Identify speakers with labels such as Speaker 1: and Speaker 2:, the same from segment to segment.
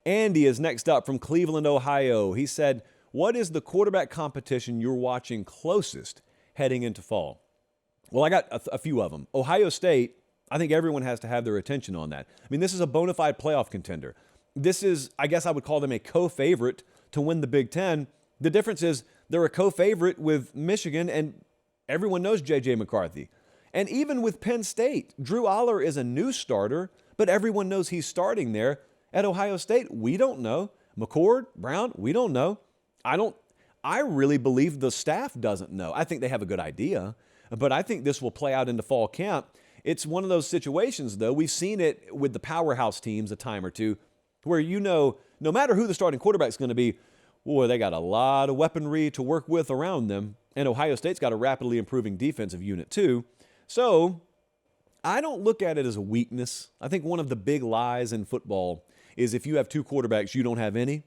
Speaker 1: Andy is next up from Cleveland, Ohio. He said, what is the quarterback competition you're watching closest heading into fall? Well, I got a few of them. Ohio State, I think everyone has to have their attention on that. I mean, this is a bona fide playoff contender. This is, I guess I would call them a co-favorite to win the Big Ten. The difference is they're a co-favorite with Michigan, and everyone knows J.J. McCarthy. And even with Penn State, Drew Aller is a new starter, but everyone knows he's starting there. At Ohio State, we don't know. McCord, Brown, we don't know. I really believe the staff doesn't know. I think they have a good idea, but I think this will play out into fall camp. It's one of those situations, though. We've seen it with the powerhouse teams a time or two, where no matter who the starting quarterback is going to be, boy, they got a lot of weaponry to work with around them. And Ohio State's got a rapidly improving defensive unit, too. So I don't look at it as a weakness. I think one of the big lies in football is if you have two quarterbacks, you don't have any.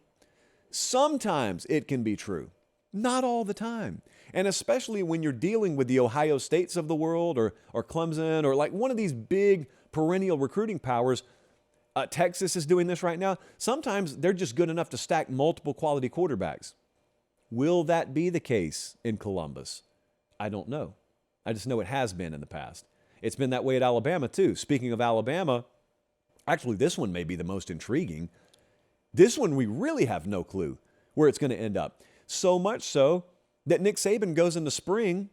Speaker 1: Sometimes it can be true. Not all the time. And especially when you're dealing with the Ohio States of the world or Clemson or like one of these big perennial recruiting powers. Texas is doing this right now. Sometimes they're just good enough to stack multiple quality quarterbacks. Will that be the case in Columbus? I don't know. I just know it has been in the past. It's been that way at Alabama too. Speaking of Alabama, actually this one may be the most intriguing. This one we really have no clue where it's going to end up. So much so that Nick Saban goes into spring,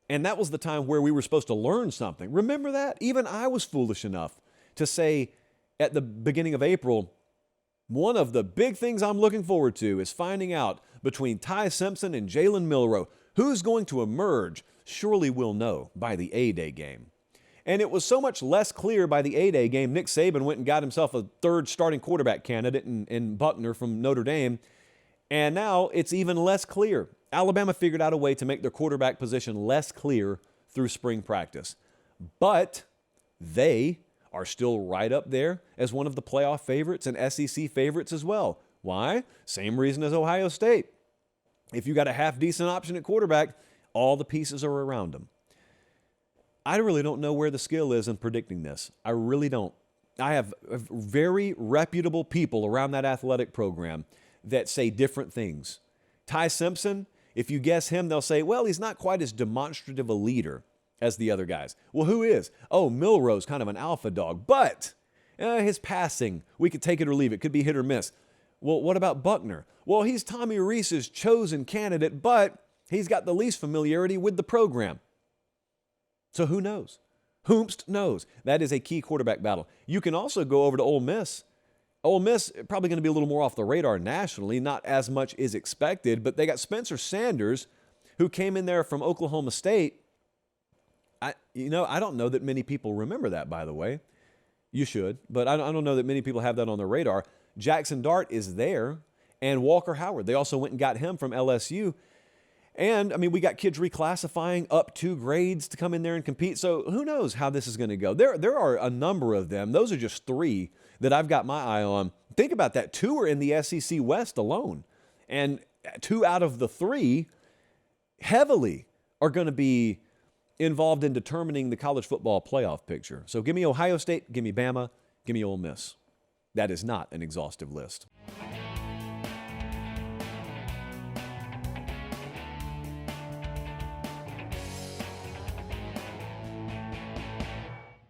Speaker 1: and that was the time where we were supposed to learn something. Remember that? Even I was foolish enough to say at the beginning of April, one of the big things I'm looking forward to is finding out between Ty Simpson and Jalen Milroe who's going to emerge. Surely we'll know by the A-Day game. And it was so much less clear by the A-Day game, Nick Saban went and got himself a third starting quarterback candidate in Buckner from Notre Dame. And now it's even less clear. Alabama figured out a way to make their quarterback position less clear through spring practice. But they are still right up there as one of the playoff favorites and SEC favorites as well. Why? Same reason as Ohio State. If you got a half-decent option at quarterback, all the pieces are around them. I really don't know where the skill is in predicting this. I really don't. I have very reputable people around that athletic program that say different things. Ty Simpson, if you guess him, they'll say, well, he's not quite as demonstrative a leader as the other guys. Well, who is? Oh, Milroe's kind of an alpha dog, but his passing, we could take it or leave it. Could be hit or miss. Well, what about Buckner? Well, he's Tommy Rees's chosen candidate, but he's got the least familiarity with the program. So who knows? Whomst knows. That is a key quarterback battle. You can also go over to Ole Miss. Ole Miss probably going to be a little more off the radar nationally, not as much is expected, but they got Spencer Sanders, who came in there from Oklahoma State. I don't know that many people remember that, by the way. You should, but I don't know that many people have that on their radar. Jackson Dart is there, and Walker Howard. They also went and got him from LSU. And, we got kids reclassifying up 2 grades to come in there and compete. So who knows how this is going to go. There are a number of them. Those are just 3 that I've got my eye on. Think about that. 2 are in the SEC West alone. And 2 out of the 3 heavily are going to be involved in determining the college football playoff picture. So give me Ohio State, give me Bama, give me Ole Miss. That is not an exhaustive list.